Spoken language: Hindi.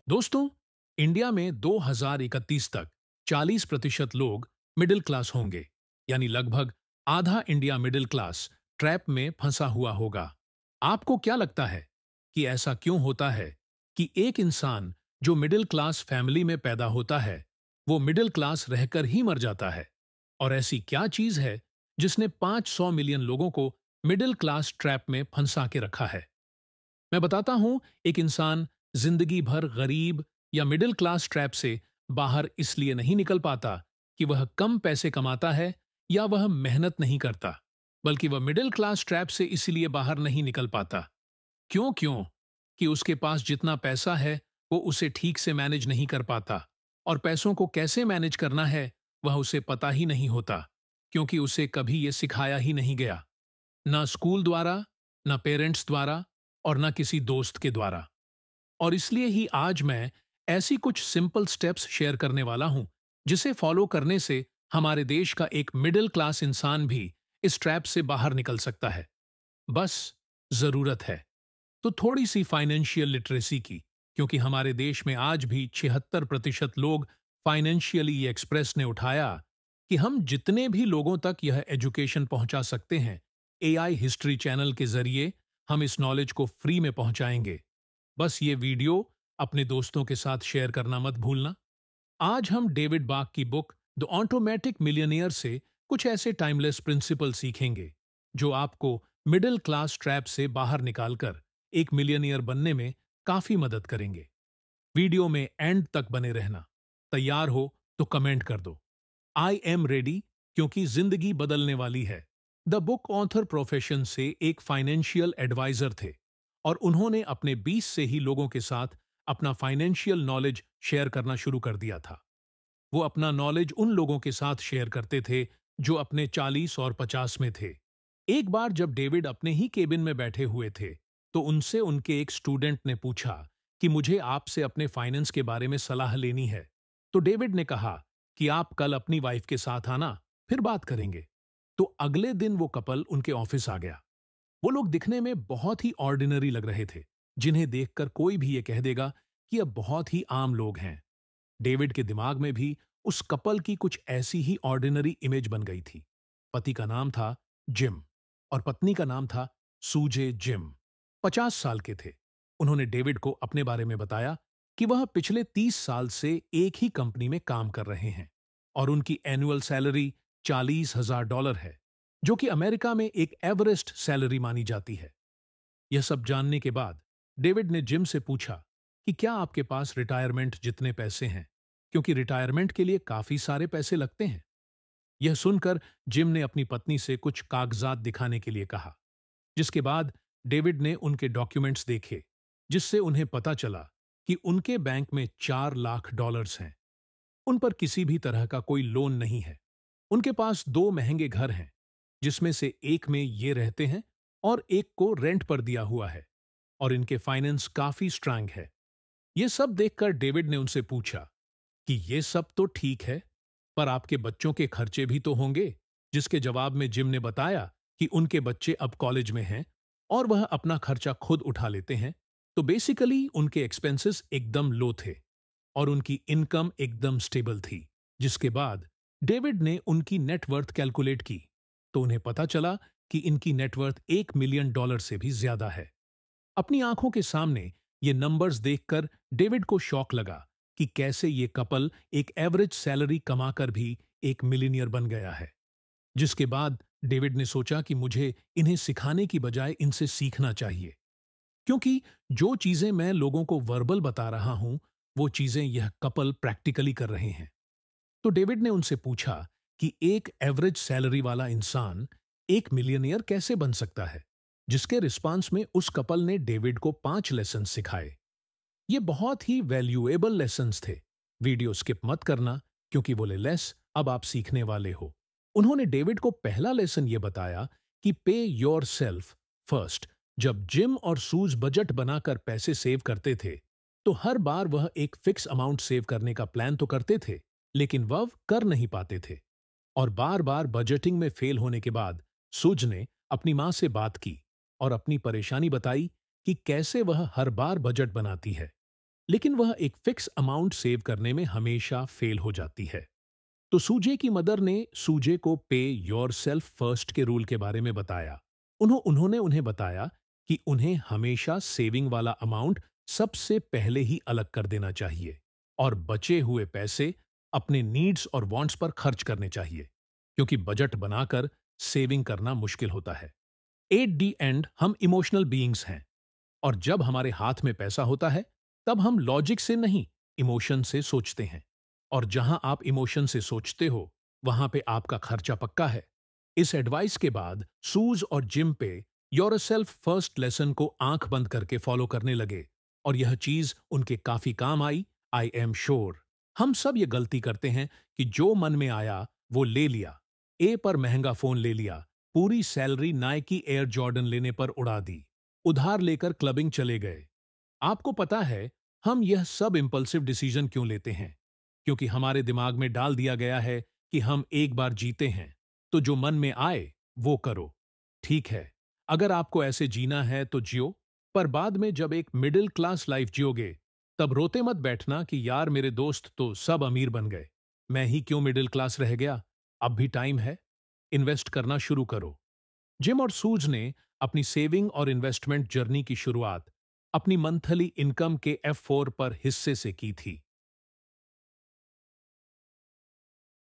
दोस्तों, इंडिया में 2031 तक 40% लोग मिडिल क्लास होंगे, यानी लगभग आधा इंडिया मिडिल क्लास ट्रैप में फंसा हुआ होगा। आपको क्या लगता है कि ऐसा क्यों होता है कि एक इंसान जो मिडिल क्लास फैमिली में पैदा होता है, वो मिडिल क्लास रहकर ही मर जाता है? और ऐसी क्या चीज है जिसने 500 मिलियन लोगों को मिडिल क्लास ट्रैप में फंसा के रखा है? मैं बताता हूं, एक इंसान जिंदगी भर गरीब या मिडिल क्लास ट्रैप से बाहर इसलिए नहीं निकल पाता कि वह कम पैसे कमाता है या वह मेहनत नहीं करता, बल्कि वह मिडिल क्लास ट्रैप से इसलिए बाहर नहीं निकल पाता क्यों क्यों कि उसके पास जितना पैसा है वो उसे ठीक से मैनेज नहीं कर पाता, और पैसों को कैसे मैनेज करना है वह उसे पता ही नहीं होता, क्योंकि उसे कभी ये सिखाया ही नहीं गया, ना स्कूल द्वारा, ना पेरेंट्स द्वारा, और ना किसी दोस्त के द्वारा। और इसलिए ही आज मैं ऐसी कुछ सिंपल स्टेप्स शेयर करने वाला हूं जिसे फॉलो करने से हमारे देश का एक मिडिल क्लास इंसान भी इस ट्रैप से बाहर निकल सकता है। बस जरूरत है तो थोड़ी सी फाइनेंशियल लिटरेसी की, क्योंकि हमारे देश में आज भी 76% लोग फाइनेंशियली ये एक्सप्रेस ने उठाया कि हम जितने भी लोगों तक यह एजुकेशन पहुंचा सकते हैं, एआई हिस्ट्री चैनल के जरिए हम इस नॉलेज को फ्री में पहुंचाएंगे। बस ये वीडियो अपने दोस्तों के साथ शेयर करना मत भूलना। आज हम डेविड बाक की बुक द ऑटोमेटिक मिलियनियर से कुछ ऐसे टाइमलेस प्रिंसिपल सीखेंगे जो आपको मिडिल क्लास ट्रैप से बाहर निकालकर एक मिलियनियर बनने में काफी मदद करेंगे। वीडियो में एंड तक बने रहना। तैयार हो तो कमेंट कर दो, आई एम रेडी, क्योंकि जिंदगी बदलने वाली है। द बुक ऑथर प्रोफेशन से एक फाइनेंशियल एडवाइजर थे और उन्होंने अपने 20 से ही लोगों के साथ अपना फाइनेंशियल नॉलेज शेयर करना शुरू कर दिया था। वो अपना नॉलेज उन लोगों के साथ शेयर करते थे जो अपने 40 और 50 में थे। एक बार जब डेविड अपने ही केबिन में बैठे हुए थे, तो उनसे उनके एक स्टूडेंट ने पूछा कि मुझे आपसे अपने फाइनेंस के बारे में सलाह लेनी है। तो डेविड ने कहा कि आप कल अपनी वाइफ के साथ आना, फिर बात करेंगे। तो अगले दिन वो कपल उनके ऑफिस आ गया। वो लोग दिखने में बहुत ही ऑर्डिनरी लग रहे थे, जिन्हें देखकर कोई भी ये कह देगा कि अब बहुत ही आम लोग हैं। डेविड के दिमाग में भी उस कपल की कुछ ऐसी ही ऑर्डिनरी इमेज बन गई थी। पति का नाम था जिम और पत्नी का नाम था सूजे जिम। 50 साल के थे। उन्होंने डेविड को अपने बारे में बताया कि वह पिछले 30 साल से एक ही कंपनी में काम कर रहे हैं और उनकी एनुअल सैलरी $40,000 है, जो कि अमेरिका में एक एवरेस्ट सैलरी मानी जाती है। यह सब जानने के बाद डेविड ने जिम से पूछा कि क्या आपके पास रिटायरमेंट जितने पैसे हैं, क्योंकि रिटायरमेंट के लिए काफी सारे पैसे लगते हैं। यह सुनकर जिम ने अपनी पत्नी से कुछ कागजात दिखाने के लिए कहा, जिसके बाद डेविड ने उनके डॉक्यूमेंट्स देखे, जिससे उन्हें पता चला कि उनके बैंक में $4 लाख हैं। उन पर किसी भी तरह का कोई लोन नहीं है। उनके पास 2 महंगे घर हैं, जिसमें से एक में ये रहते हैं और एक को रेंट पर दिया हुआ है, और इनके फाइनेंस काफी स्ट्रांग है। ये सब देखकर डेविड ने उनसे पूछा कि ये सब तो ठीक है, पर आपके बच्चों के खर्चे भी तो होंगे, जिसके जवाब में जिम ने बताया कि उनके बच्चे अब कॉलेज में हैं और वह अपना खर्चा खुद उठा लेते हैं। तो बेसिकली उनके एक्सपेंसेस एकदम लो थे और उनकी इनकम एकदम स्टेबल थी। जिसके बाद डेविड ने उनकी नेटवर्थ कैलकुलेट की, तो उन्हें पता चला कि इनकी नेटवर्थ $1 मिलियन से भी ज्यादा है। अपनी आंखों के सामने ये नंबर्स देखकर डेविड को शौक लगा कि कैसे ये कपल एक एवरेज सैलरी कमाकर भी एक मिलीनियर बन गया है। जिसके बाद डेविड ने सोचा कि मुझे इन्हें सिखाने की बजाय इनसे सीखना चाहिए, क्योंकि जो चीजें मैं लोगों को वर्बल बता रहा हूं, वो चीजें यह कपल प्रैक्टिकली कर रहे हैं। तो डेविड ने उनसे पूछा कि एक एवरेज सैलरी वाला इंसान एक मिलियनियर कैसे बन सकता है, जिसके रिस्पांस में उस कपल ने डेविड को 5 लेसन सिखाए। ये बहुत ही वैल्यूएबल लेसन्स थे। वीडियो स्किप मत करना, क्योंकि वो लेस अब आप सीखने वाले हो। उन्होंने डेविड को पहला लेसन ये बताया कि पे योर सेल्फ फर्स्ट। जब जिम और सूज बजट बनाकर पैसे सेव करते थे, तो हर बार वह एक फिक्स अमाउंट सेव करने का प्लान तो करते थे, लेकिन वह कर नहीं पाते थे। और बार बार बजटिंग में फेल होने के बाद सूज ने अपनी माँ से बात की और अपनी परेशानी बताई कि कैसे वह हर बार बजट बनाती है, लेकिन वह एक फिक्स अमाउंट सेव करने में हमेशा फेल हो जाती है। तो सूजे की मदर ने सूजे को पे योर सेल्फ फर्स्ट के रूल के बारे में बताया। उन्होंने उन्हें बताया कि उन्हें हमेशा सेविंग वाला अमाउंट सबसे पहले ही अलग कर देना चाहिए और बचे हुए पैसे अपने नीड्स और वांट्स पर खर्च करने चाहिए, क्योंकि बजट बनाकर सेविंग करना मुश्किल होता है। एट दी एंड हम इमोशनल बीइंग्स हैं, और जब हमारे हाथ में पैसा होता है तब हम लॉजिक से नहीं, इमोशन से सोचते हैं। और जहां आप इमोशन से सोचते हो वहां पे आपका खर्चा पक्का है। इस एडवाइस के बाद सूज और जिम पे योर सेल्फ फर्स्ट लेसन को आंख बंद करके फॉलो करने लगे, और यह चीज उनके काफी काम आई। आई एम श्योर हम सब ये गलती करते हैं कि जो मन में आया वो ले लिया। ए पर महंगा फोन ले लिया, पूरी सैलरी नाइकी एयर जॉर्डन लेने पर उड़ा दी, उधार लेकर क्लबिंग चले गए। आपको पता है हम यह सब इंपल्सिव डिसीजन क्यों लेते हैं? क्योंकि हमारे दिमाग में डाल दिया गया है कि हम एक बार जीते हैं, तो जो मन में आए वो करो। ठीक है, अगर आपको ऐसे जीना है तो जियो, पर बाद में जब एक मिडिल क्लास लाइफ जियोगे तब रोते मत बैठना कि यार मेरे दोस्त तो सब अमीर बन गए, मैं ही क्यों मिडिल क्लास रह गया। अब भी टाइम है, इन्वेस्ट करना शुरू करो। जिम और सूज ने अपनी सेविंग और इन्वेस्टमेंट जर्नी की शुरुआत अपनी मंथली इनकम के F4 पर हिस्से से की थी।